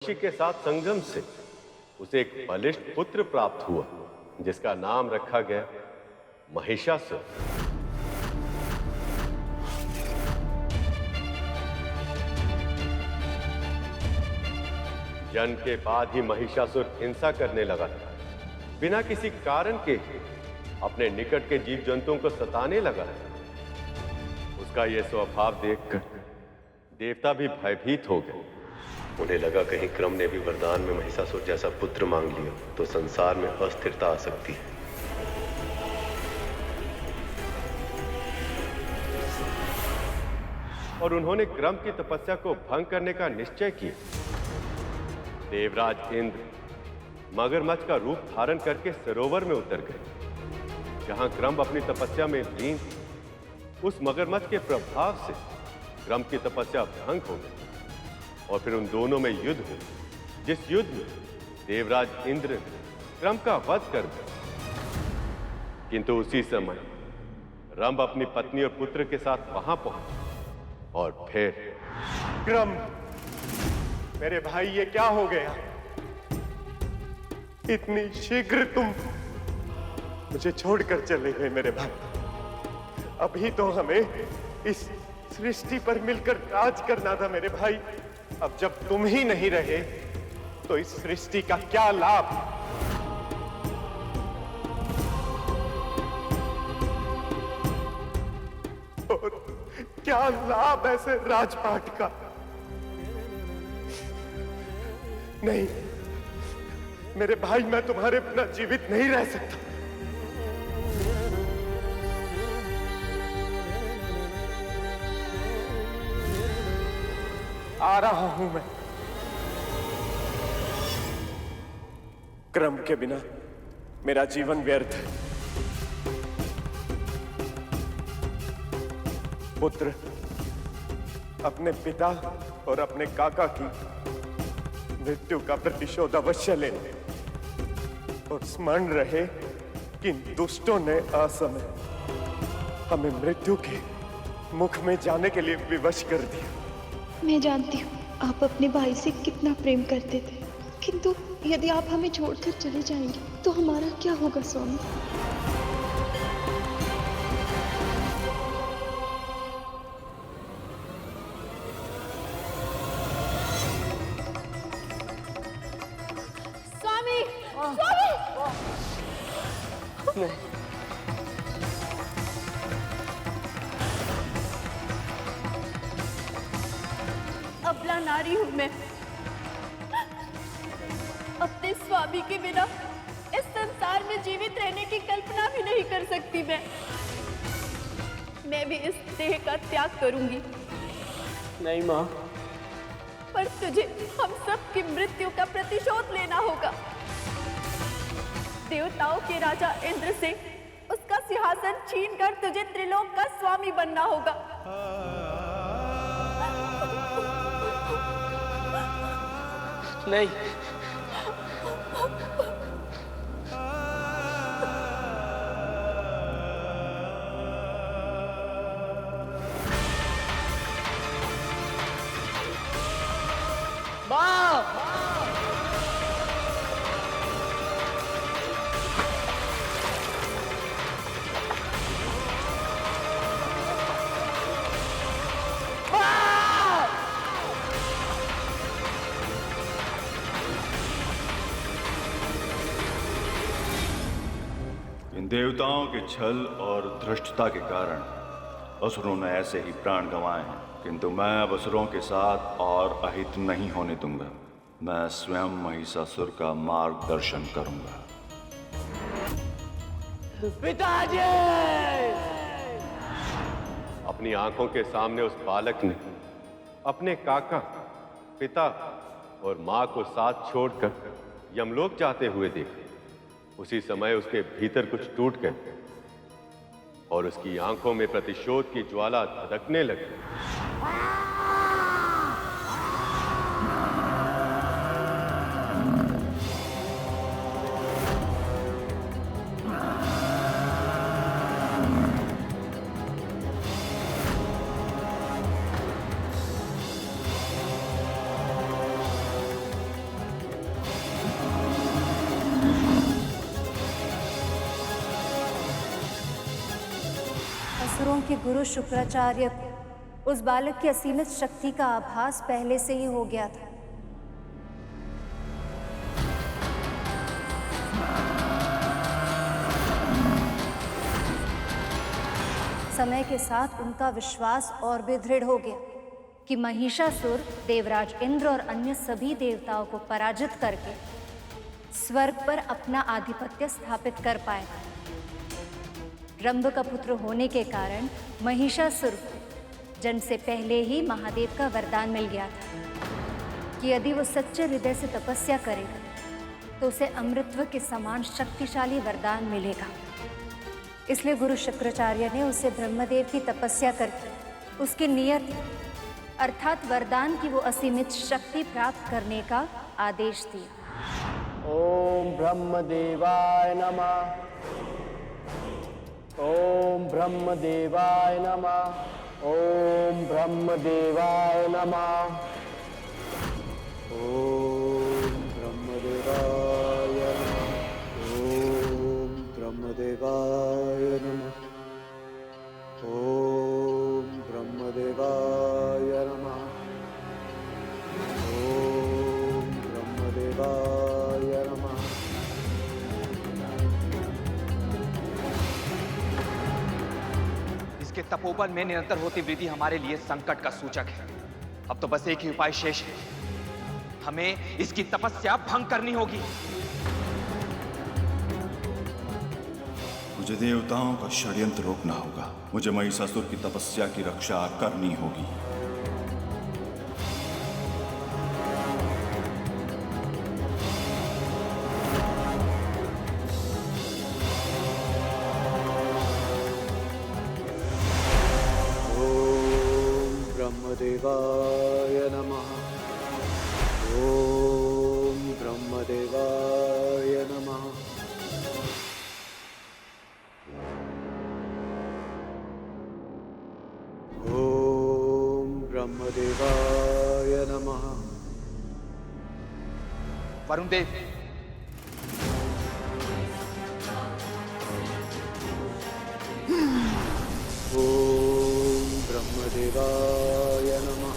महीषी के साथ संगम से उसे एक बलिष्ठ पुत्र प्राप्त हुआ, जिसका नाम रखा गया महिषासुर। जन्म के बाद ही महिषासुर हिंसा करने लगा था। बिना किसी कारण के अपने निकट के जीव जंतुओं को सताने लगा। उसका यह स्वभाव देखकर देवता भी भयभीत हो गए। उन्हें लगा कहीं क्रम ने भी वरदान में महिषासुर जैसा पुत्र मांग लिया तो संसार में अस्थिरता आ सकती है। और उन्होंने क्रम की तपस्या को भंग करने का निश्चय किया। देवराज इंद्र मगरमच्छ का रूप धारण करके सरोवर में उतर गए, जहां क्रम अपनी तपस्या में लीन थी। उस मगरमच्छ के प्रभाव से क्रम की तपस्या भंग हो गई और फिर उन दोनों में युद्ध हुआ, जिस युद्ध में देवराज इंद्र ने क्रम का वध कर दिया। किंतु उसी समय रंभ अपनी पत्नी और पुत्र के साथ वहां पहुंचा और फिर क्रम, मेरे भाई, ये क्या हो गया? इतनी शीघ्र तुम मुझे छोड़कर चले गए मेरे भाई। अभी तो हमें इस सृष्टि पर मिलकर राज करना था मेरे भाई। अब जब तुम ही नहीं रहे तो इस सृष्टि का क्या लाभ? और क्या लाभ ऐसे राजपाट का? नहीं मेरे भाई, मैं तुम्हारे बिना जीवित नहीं रह सकता। आ रहा हूं मैं। क्रम के बिना मेरा जीवन व्यर्थ है। पुत्र, अपने पिता और अपने काका की मृत्यु का प्रतिशोध अवश्य ले और स्मरण रहे कि दुष्टों ने असमय हमें मृत्यु के मुख में जाने के लिए विवश कर दिया। मैं जानती हूँ आप अपने भाई से कितना प्रेम करते थे, किंतु यदि आप हमें छोड़कर चले जाएंगे तो हमारा क्या होगा स्वामी? स्वामी, स्वामी! नहीं, अबला नारी हूं मैं। अपने स्वामी के बिना इस संसार में जीवित रहने की कल्पना भी नहीं कर सकती मैं भी इस देह का त्याग करूंगी। नहीं माँ, पर तुझे हम सब की मृत्यु का प्रतिशोध लेना होगा। देवताओं के राजा इंद्र से उसका सिंहासन छीनकर तुझे त्रिलोक का स्वामी बनना होगा। नहीं, देवताओं के छल और धृष्टता के कारण असुरों ने ऐसे ही प्राण गंवाए हैं, किंतु मैं अब असुरों के साथ और अहित नहीं होने दूंगा। मैं स्वयं महिषासुर का मार्गदर्शन करूंगा। पिताजी! अपनी आंखों के सामने उस बालक ने अपने काका, पिता और मां को साथ छोड़कर यमलोक जाते हुए देखा। उसी समय उसके भीतर कुछ टूट गया और उसकी आंखों में प्रतिशोध की ज्वाला धधकने लगी। कि गुरु शुक्राचार्य को उस बालक की असीमित शक्ति का आभास पहले से ही हो गया था। समय के साथ उनका विश्वास और भी दृढ़ हो गया कि महिषासुर देवराज इंद्र और अन्य सभी देवताओं को पराजित करके स्वर्ग पर अपना आधिपत्य स्थापित कर पाएगा। रंभ का पुत्र होने के कारण महिषासुर को जन्म से पहले ही महादेव का वरदान मिल गया था कि यदि वो सच्चे हृदय से तपस्या करेगा तो उसे अमृतत्व के समान शक्तिशाली वरदान मिलेगा। इसलिए गुरु शुक्राचार्य ने उसे ब्रह्मदेव की तपस्या करके उसकी नियति अर्थात वरदान की वो असीमित शक्ति प्राप्त करने का आदेश दिया। ओम ब्रह्मदेवाय नमः। ओम ब्रह्मदेवाय नमः। ओम ब्रह्मदेवाय नमः। ओम ब्रह्मदेवाय नमः। ओम ब्रह्मदेवाय नमः। ओम ब्रह्मदेवाय नमः। ओम ब्रह्मदेवाय नमः। इसके तपोबल में निरंतर होती वृद्धि हमारे लिए संकट का सूचक है। अब तो बस एक ही उपाय शेष है, हमें इसकी तपस्या भंग करनी होगी। मुझे देवताओं का षड्यंत्र रोकना होगा। मुझे महिषासुर की तपस्या की रक्षा करनी होगी। ओम ब्रह्मदेवाय नमः। ओम ब्रह्मदेवाय नमः। ओम ब्रह्मदेवाय नमः। वरुण देव, ओम ब्रह्मदेवाय नमः।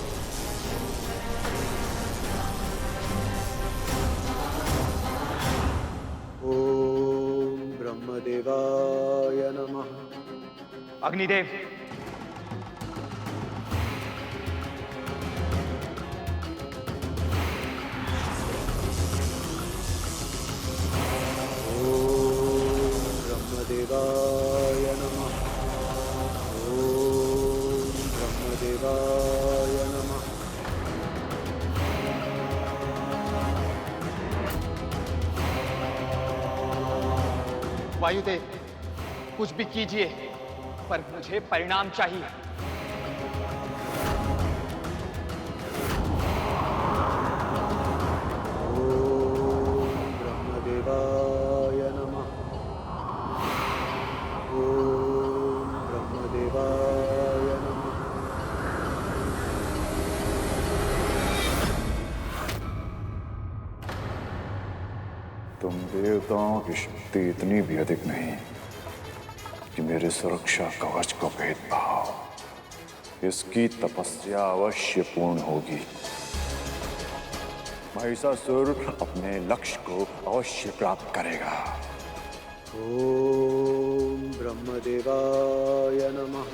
ओम ब्रह्मदेवाय नमः। अग्निदेव, ब्रह्मदेवाय नमः। ओम ब्रह्मदेवाय नमः। वायुदेव, कुछ भी कीजिए पर मुझे परिणाम चाहिए। ओम ब्रह्मदेवाय नमः। ओम ब्रह्मदेवाय नमः। तुम देवताओं की शक्ति इतनी भी अधिक नहीं कि मेरे सुरक्षा कवच को भेद पाओ। इसकी तपस्या अवश्य पूर्ण होगी। महिषासुर अपने लक्ष्य को अवश्य प्राप्त करेगा। ओम ब्रह्मदेवाय नमः।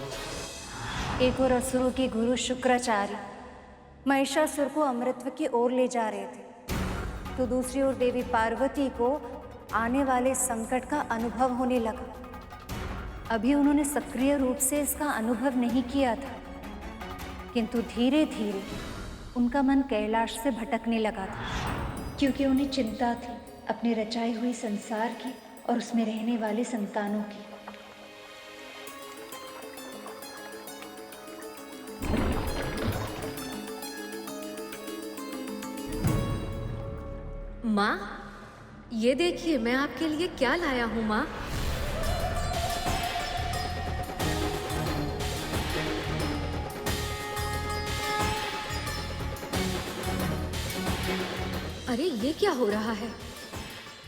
एक और असुरों के गुरु शुक्राचार्य महिषासुर को अमृतत्व की ओर ले जा रहे थे, तो दूसरी ओर देवी पार्वती को आने वाले संकट का अनुभव होने लगा। अभी उन्होंने सक्रिय रूप से इसका अनुभव नहीं किया था, किंतु धीरे धीरे उनका मन कैलाश से भटकने लगा था, क्योंकि उन्हें चिंता थी अपने रचाए हुए संसार की और उसमें रहने वाले संतानों की। माँ, ये देखिए मैं आपके लिए क्या लाया हूँ माँ। अरे ये क्या हो रहा है?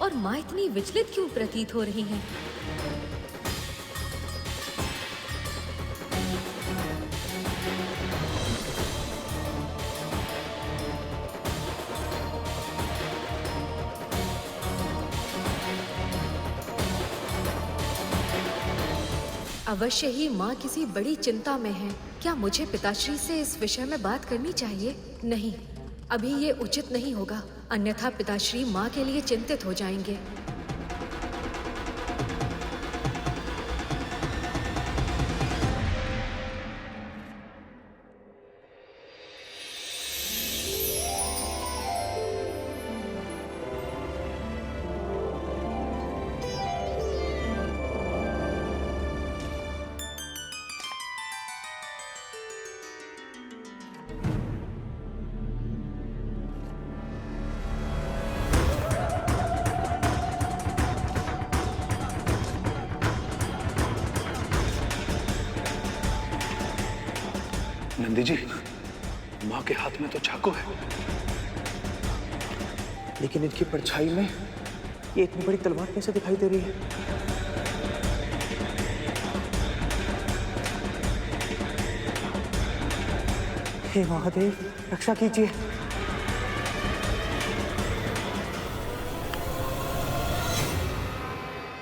और माँ इतनी विचलित क्यों प्रतीत हो रही हैं? अवश्य ही माँ किसी बड़ी चिंता में है। क्या मुझे पिताश्री से इस विषय में बात करनी चाहिए? नहीं, अभी ये उचित नहीं होगा, अन्यथा पिताश्री माँ के लिए चिंतित हो जाएंगे। नंदी जी, माँ के हाथ में तो चाकू है, लेकिन इनकी परछाई में ये इतनी बड़ी तलवार कैसे दिखाई दे रही है? हे महादेव, रक्षा कीजिए।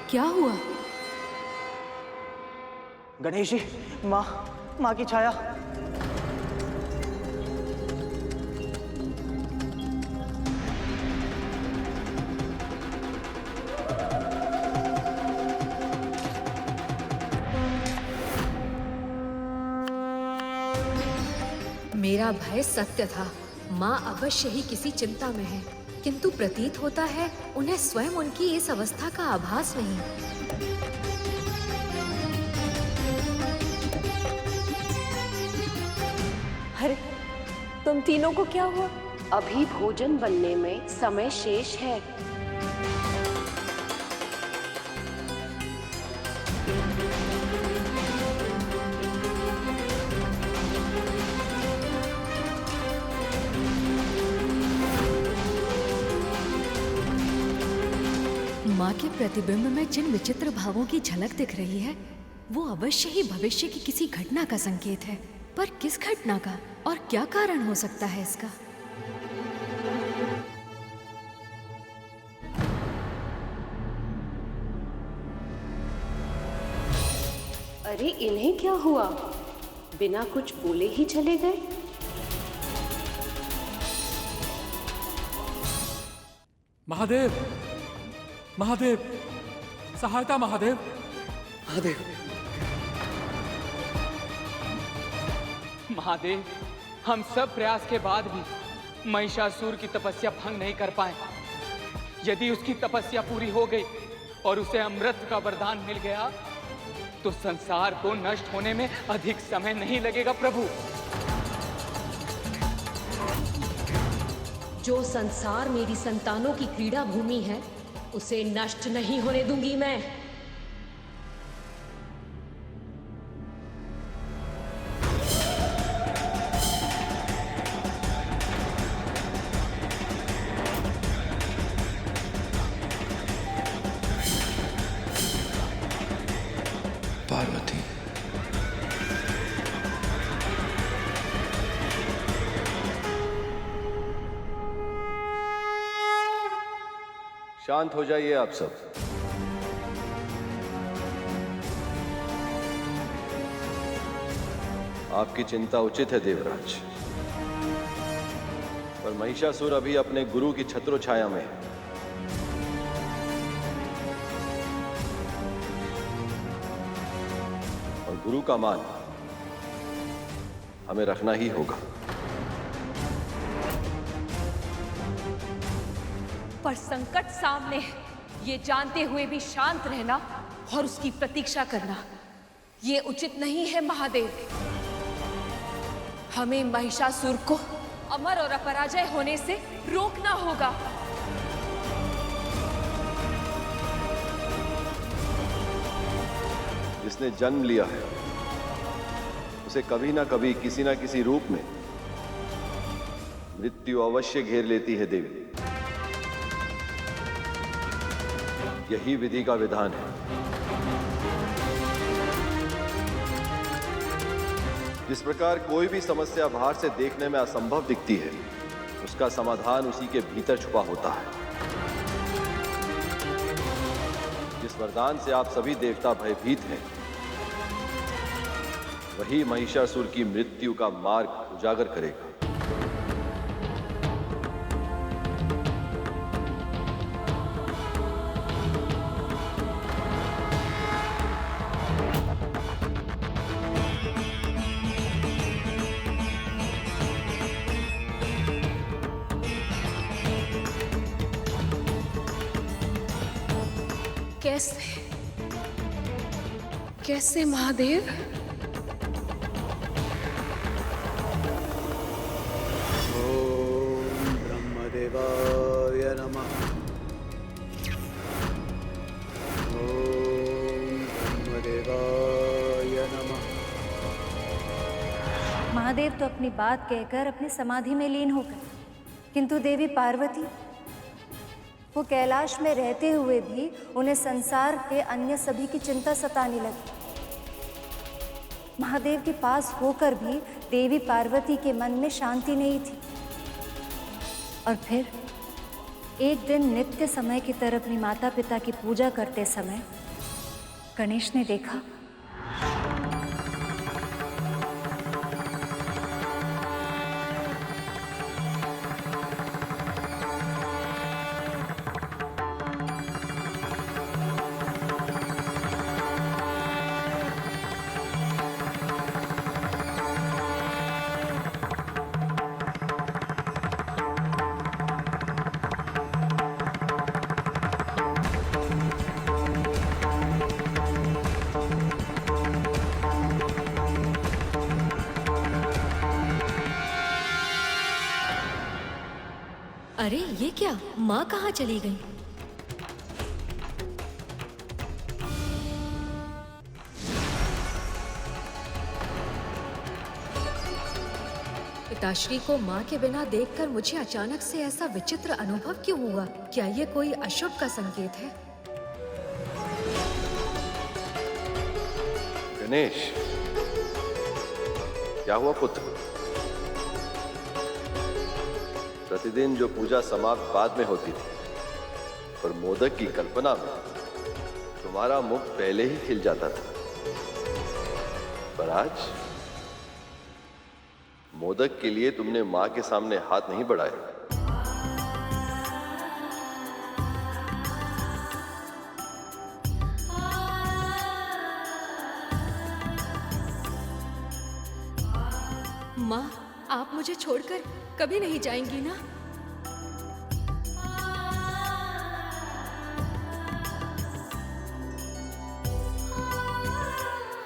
क्या हुआ? गणेश जी, माँ की छाया। मेरा भय सत्य था। माँ अवश्य ही किसी चिंता में है, किंतु प्रतीत होता है उन्हें स्वयं उनकी इस अवस्था का आभास नहीं। अरे, तुम तीनों को क्या हुआ? अभी भोजन बनने में समय शेष है। माँ के प्रतिबिंब में जिन विचित्र भावों की झलक दिख रही है, वो अवश्य ही भविष्य की किसी घटना का संकेत है। पर किस घटना का और क्या कारण हो सकता है इसका? अरे, इन्हें क्या हुआ? बिना कुछ बोले ही चले गए। महादेव, महादेव, सहायता महादेव। महादेव, महादेव, हम सब प्रयास के बाद भी महिषासुर की तपस्या भंग नहीं कर पाए। यदि उसकी तपस्या पूरी हो गई और उसे अमृत का वरदान मिल गया, तो संसार को नष्ट होने में अधिक समय नहीं लगेगा प्रभु। जो संसार मेरी संतानों की क्रीड़ा भूमि है, उसे नष्ट नहीं होने दूंगी मैं। पार्वती, शांत हो जाइए आप सब। आपकी चिंता उचित है देवराज, पर महिषासुर अभी अपने गुरु की छत्र छाया में है। और गुरु का मान हमें रखना ही होगा। पर संकट सामने है, ये जानते हुए भी शांत रहना और उसकी प्रतीक्षा करना, ये उचित नहीं है महादेव। हमें महिषासुर को अमर और अपराजय होने से रोकना होगा। जिसने जन्म लिया है, उसे कभी ना कभी किसी ना किसी रूप में मृत्यु अवश्य घेर लेती है देवी। यही विधि का विधान है। जिस प्रकार कोई भी समस्या बाहर से देखने में असंभव दिखती है, उसका समाधान उसी के भीतर छुपा होता है। जिस वरदान से आप सभी देवता भयभीत हैं, वही महिषासुर की मृत्यु का मार्ग उजागर करेगा। कैसे महादेव? ओम ब्रह्मदेवाय नमः। ओम ब्रह्मदेवाय नमः। महादेव तो अपनी बात कहकर अपनी समाधि में लीन हो गए, किंतु देवी पार्वती वो कैलाश में रहते हुए भी उन्हें संसार के अन्य सभी की चिंता सताने लगी। महादेव के पास होकर भी देवी पार्वती के मन में शांति नहीं थी। और फिर एक दिन नित्य समय की तरह अपनी माता पिता की पूजा करते समय गणेश ने देखा अरे ये क्या, माँ कहाँ चली गई? पिताश्री को माँ के बिना देखकर मुझे अचानक से ऐसा विचित्र अनुभव क्यों हुआ? क्या ये कोई अशुभ का संकेत है? गणेश, क्या हुआ पुत्र? प्रतिदिन जो पूजा समाप्त बाद में होती थी और मोदक की कल्पना में तुम्हारा मुख पहले ही खिल जाता था, पर आज मोदक के लिए तुमने मां के सामने हाथ नहीं बढ़ाए। माँ, आप मुझे छोड़कर कभी नहीं जाएंगी ना?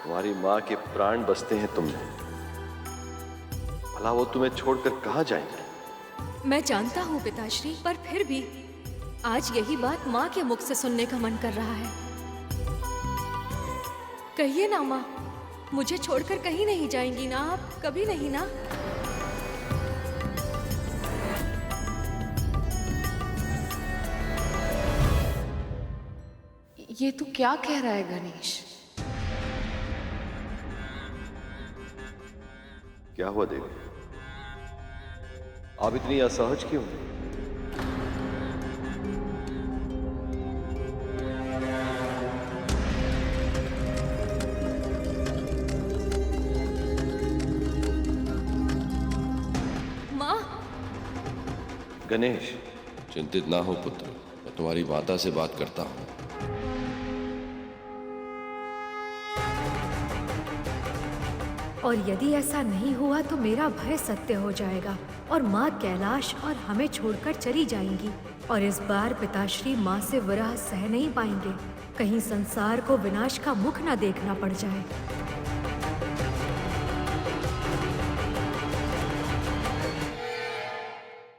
तुम्हारी माँ के प्राण बसते हैं तुम में, भला वो तुम्हें छोड़कर कहाँ जाएंगे? मैं जानता हूँ पिताश्री, पर फिर भी आज यही बात माँ के मुख से सुनने का मन कर रहा है। कहिए ना माँ, मुझे छोड़कर कहीं नहीं जाएंगी ना आप? कभी नहीं ना? ये तू क्या कह रहा है गणेश? क्या हुआ देवी? आप इतनी असहज क्यों? माँ! गणेश, चिंतित ना हो पुत्र, मैं तुम्हारी माता से बात करता हूँ। और यदि ऐसा नहीं हुआ तो मेरा भय सत्य हो जाएगा और माँ कैलाश और हमें छोड़कर चली जाएंगी। और इस बार पिताश्री माँ से विरह सह नहीं पाएंगे, कहीं संसार को विनाश का मुख न देखना पड़ जाए।